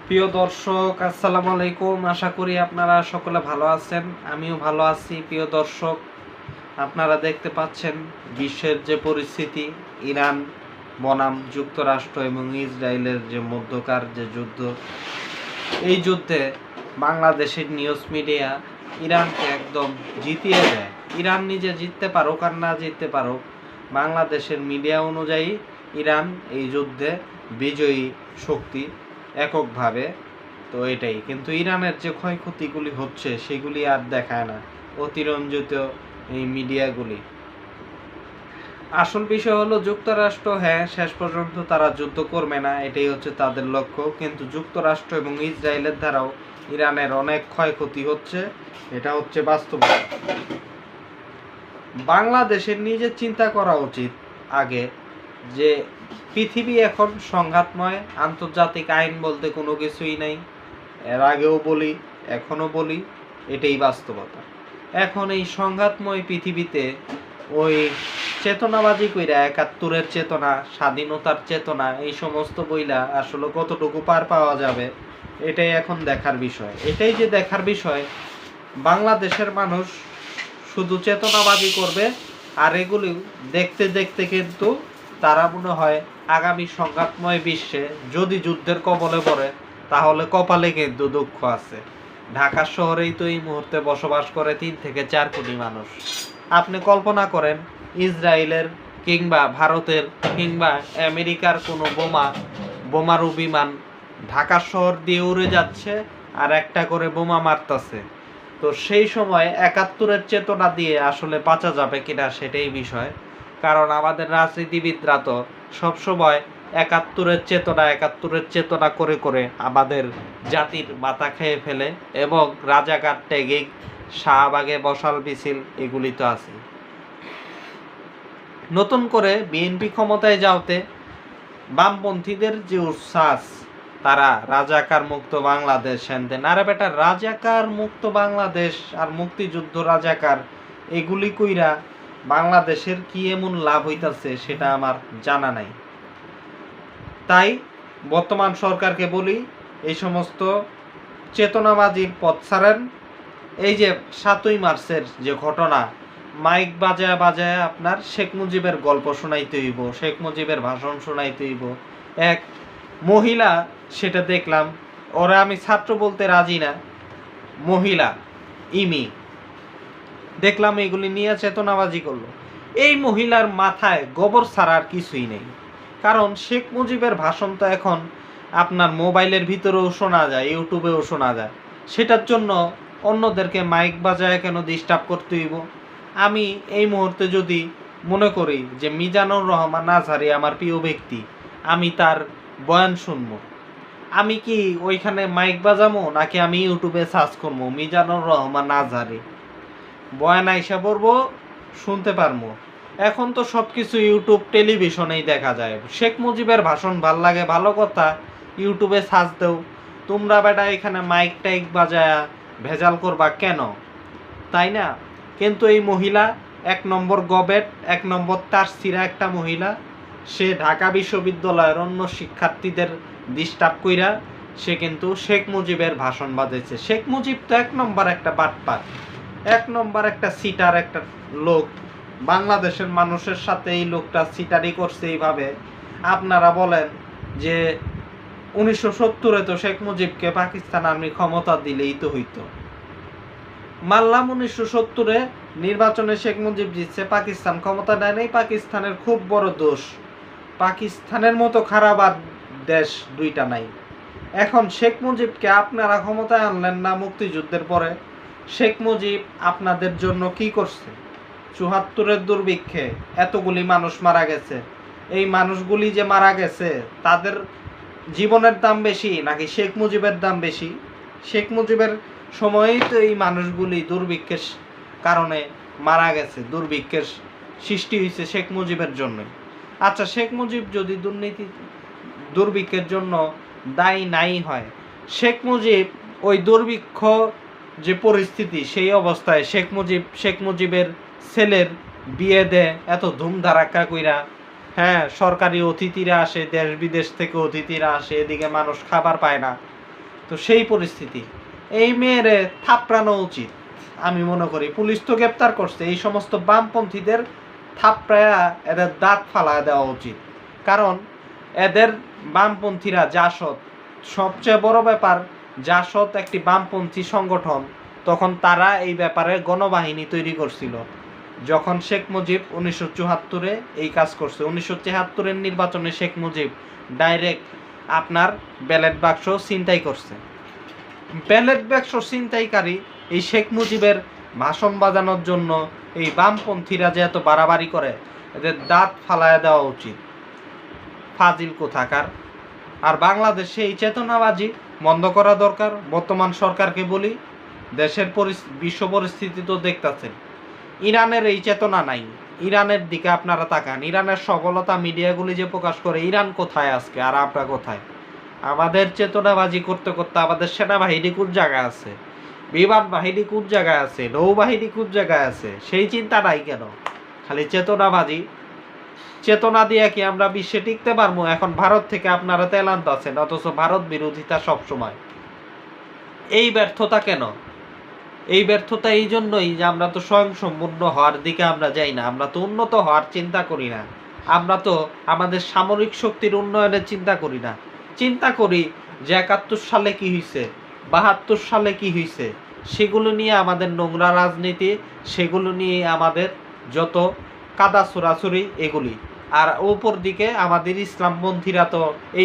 প্রিয় দর্শক, আসসালামু আলাইকুম। আশা করি আপনারা সকলে ভালো আছেন, আমিও ভালো আছি। প্রিয় দর্শক, আপনারা দেখতে পাচ্ছেন বিশ্বের যে পরিস্থিতি, ইরান বনাম যুক্তরাষ্ট্র এবং ইসরায়েলের যে মধ্যকার যে যুদ্ধ, এই যুদ্ধে বাংলাদেশের নিউজ মিডিয়া ইরানকে একদম জিতিয়ে দেয়। ইরান নিজে জিততে পারুক আর না জিততে পারুক, বাংলাদেশের মিডিয়া অনুযায়ী ইরান এই যুদ্ধে বিজয়ী শক্তি এককভাবে। তো এটাই, কিন্তু ইরানের যে ক্ষয়ক্ষতিগুলি হচ্ছে সেগুলি আর দেখায় না অতিরঞ্জিত এই মিডিয়াগুলি। আসল বিষয় হলো যুক্তরাষ্ট্র, হ্যাঁ, শেষ পর্যন্ত তারা যুদ্ধ করবে না, এটাই হচ্ছে তাদের লক্ষ্য। কিন্তু যুক্তরাষ্ট্র এবং ইসরায়েলের দ্বারাও ইরানের অনেক ক্ষয়ক্ষতি হচ্ছে, এটা হচ্ছে বাস্তবতা। বাংলাদেশের নিজের চিন্তা করা উচিত আগে, যে পৃথিবী এখন সংঘাতময়, আন্তর্জাতিক আইন বলতে কোনো কিছুই নাই। এর আগেও বলি, এখনো বলি, এটাই বাস্তবতা। এখন এই সংঘাতময় পৃথিবীতে ওই চেতনাবাজি কইরা, ৭১-এর চেতনা, স্বাধীনতার চেতনা, এই সমস্ত বইলা আসলে কতটুকু পার পাওয়া যাবে, এটাই এখন দেখার বিষয়। এটাই যে দেখার বিষয়, বাংলাদেশের মানুষ শুধু চেতনাবাজি করবে, আর এগুলি দেখতে দেখতে কিন্তু তারা মনে হয় আগামী সংঘাতময় বিশ্বে যদি যুদ্ধের কবলে পড়ে, তাহলে কপালে কিন্তু দুঃখ আছে। ঢাকা শহরেই তো এই মুহূর্তে বসবাস করে ৩ থেকে ৪ কোটি মানুষ। আপনি কল্পনা করেন, ইসরায়েলের কিংবা ভারতের কিংবা আমেরিকার কোনো বোমারু বিমান ঢাকা শহর দিয়ে উড়ে যাচ্ছে আর একটা করে বোমা মারতেছে। তো সেই সময় ৭১-এর চেতনা দিয়ে আসলে বাঁচা যাবে কিনা সেটাই বিষয়। কারণ আমাদের রাজনীতিবিদরা তো সবসময় ৭১-এর চেতনা করে করে আমাদের জাতির মাথা খেয়ে ফেলে, এবং রাজাকার ট্যাগিং, শাহবাগে বসাল মিছিল, এগুলি তো আছে। নতুন করে বিএনপি ক্ষমতায় যাওয়াতে বামপন্থীদের যে উচ্ছ্বাস, তারা রাজাকার মুক্ত বাংলাদেশ হেনতেন। আরে বেটা, রাজাকার মুক্ত বাংলাদেশ আর মুক্তিযুদ্ধ রাজাকার, এগুলি কইরা বাংলাদেশের কি এমন লাভ হইতাছে সেটা আমার জানা নাই। তাই বর্তমান সরকারকে বলি, এই সমস্ত চেতনাবাজির পথ ছাড়েন। এই যে ৭ই মার্চের যে ঘটনা, মাইক বাজায় বাজায় আপনার শেখ মুজিবের গল্প শোনাইতে হইব, শেখ মুজিবের ভাষণ শোনাইতে হইব। এক মহিলা, সেটা দেখলাম, ওরা আমি ছাত্র বলতে রাজি না, মহিলা ইমি, দেখলাম এগুলি নিয়ে চেতনাবাজি করলো। এই মহিলার মাথায় গোবর ছাড়া আর কিছুই নেই। কারণ শেখ মুজিবের ভাষণ তো এখন আপনার মোবাইলের ভিতরেও শোনা যায়, ইউটিউবেও শোনা যায়। সেটার জন্য অন্যদেরকে মাইক বাজায় কেন ডিস্টার্ব করতে হইব? আমি এই মুহূর্তে যদি মনে করি যে মিজানুর রহমান আজহারি আমার প্রিয় ব্যক্তি, আমি তার বয়ান শুনবো, আমি কি ওইখানে মাইক বাজামো, নাকি আমি ইউটিউবে সার্চ করবো মিজানুর রহমান আজহারি, বয়ান আইসা পড়বো, শুনতে পারবো? এখন তো সব কিছু ইউটিউব, টেলিভিশনেই দেখা যায়। শেখ মুজিবের ভাষণ ভাল লাগে, ভালো কথা, ইউটিউবে সার্চ দেও। তোমরা বেটা এখানে মাইক টাইক বাজায়া ভেজাল করবা কেন, তাই না? কিন্তু এই মহিলা ১ নম্বর গবেট, ১ নম্বর তার সিরা একটা মহিলা, সে ঢাকা বিশ্ববিদ্যালয়ের অন্য শিক্ষার্থীদের ডিস্টার্ব কইরা সে কিন্তু শেখ মুজিবের ভাষণ বাজাইছে। শেখ মুজিব তো ১ নম্বর একটা বাটপার, ১ নম্বর একটা সিটার একটা লোক। বাংলাদেশের মানুষের সাথে এই লোকটা সিটারি করছে এইভাবে। আপনারা বলেন যে ১৯৭০-এ তো শেখ মুজিবকে পাকিস্তান আর্মি ক্ষমতা দিলেই তো হইতো। মানলাম ১৯৭০-এ নির্বাচনে শেখ মুজিব জিতছে, পাকিস্তান ক্ষমতা নেয় নাই, পাকিস্তানের খুব বড় দোষ। পাকিস্তানের মতো খারাপ আর দেশ দুইটা নাই। এখন শেখ মুজিবকে আপনারা ক্ষমতায় আনলেন না মুক্তিযুদ্ধের পরে? শেখ মুজিব আপনাদের জন্য কি করছে? ৭৪-এর দুর্ভিক্ষে এতগুলি মানুষ মারা গেছে। এই মানুষগুলি যে মারা গেছে, তাদের জীবনের দাম বেশি নাকি শেখ মুজিবের দাম বেশি? শেখ মুজিবের সময়ই তো এই মানুষগুলি দুর্ভিক্ষের কারণে মারা গেছে, দুর্ভিক্ষের সৃষ্টি হয়েছে শেখ মুজিবের জন্য। আচ্ছা, শেখ মুজিব যদি দুর্ভিক্ষের জন্য দায়ী নাই হয়, শেখ মুজিব ওই দুর্ভিক্ষ যে পরিস্থিতি, সেই অবস্থায় শেখ মুজিবের ছেলের বিয়ে দেয় এত ধুমধারাক্কা কইরা, হ্যাঁ, সরকারি অতিথিরা আসে, দেশ বিদেশ থেকে অতিথিরা আসে, এদিকে মানুষ খাবার পায় না। তো সেই পরিস্থিতি, এই মেয়েরে থাপড়ানো উচিত আমি মনে করি। পুলিশ তো গ্রেপ্তার করছে, এই সমস্ত বামপন্থীদের থাপড়ায়া এদের দাঁত ফালা দেওয়া উচিত। কারণ এদের বামপন্থীরা জাসদ, সবচেয়ে বড় ব্যাপার, জাসদ একটি বামপন্থী সংগঠন, তখন তারা এই ব্যাপারে গণবাহিনী তৈরি করছিল। যখন শেখ মুজিব 1974-এ এই কাজ করছে, 1973-এর নির্বাচনে শেখ মুজিব ডাইরেক্ট আপনার ব্যালট বাক্স ছিনতাই করছে। ব্যালট বাক্স ছিনতাইকারী এই শেখ মুজিবের ভাষণ বাজানোর জন্য এই বামপন্থীরা যে এত বাড়াবাড়ি করে, এদের দাঁত ফালায় দেওয়া উচিত, ফাজিল কোথাকার। আর বাংলাদেশে এই চেতনাবাজি বন্ধ করা দরকার। বর্তমান সরকারকে বলি, দেশের বিশ্ব পরিস্থিতি তো দেখতেছেন, ইরানের এই চেতনা নাই। ইরানের দিকে আপনারা তাকান, ইরানের সফলতা মিডিয়াগুলি যে প্রকাশ করে, ইরান কোথায় আজকে আর আমরা কোথায়? আমাদের চেতনাবাজি করতে করতে আমাদের সেনাবাহিনী কোন জায়গায় আছে, বিমান বাহিনী কোন জায়গায় আছে, নৌবাহিনী কোন জায়গায় আছে, সেই চিন্তা নাই কেন? খালি চেতনাবাজি। চেতনা দিয়ে কি আমরা বিশ্বে টিকতে পারবো? এখন ভারত থেকে আপনারা তেল আনতেছেন, অথচ ভারত বিরোধিতা সবসময়। এই ব্যর্থতা কেন? এই ব্যর্থতা এই জন্যই যে আমরা তো স্বয়ংসম্পূর্ণ হওয়ার দিকে আমরা যাই না, আমরা তো উন্নত হওয়ার চিন্তা করি না, আমরা তো আমাদের সামরিক শক্তির উন্নয়নের চিন্তা করি না। চিন্তা করি যে 71 সালে কি হয়েছে, 72 সালে কি হয়েছে, সেগুলো নিয়ে আমাদের নোংরা রাজনীতি, সেগুলো নিয়ে আমাদের যত কাদা ছোড়াছুরি এগুলি। আর উপর দিকে আমাদের ইসলামপন্থীরা তো এই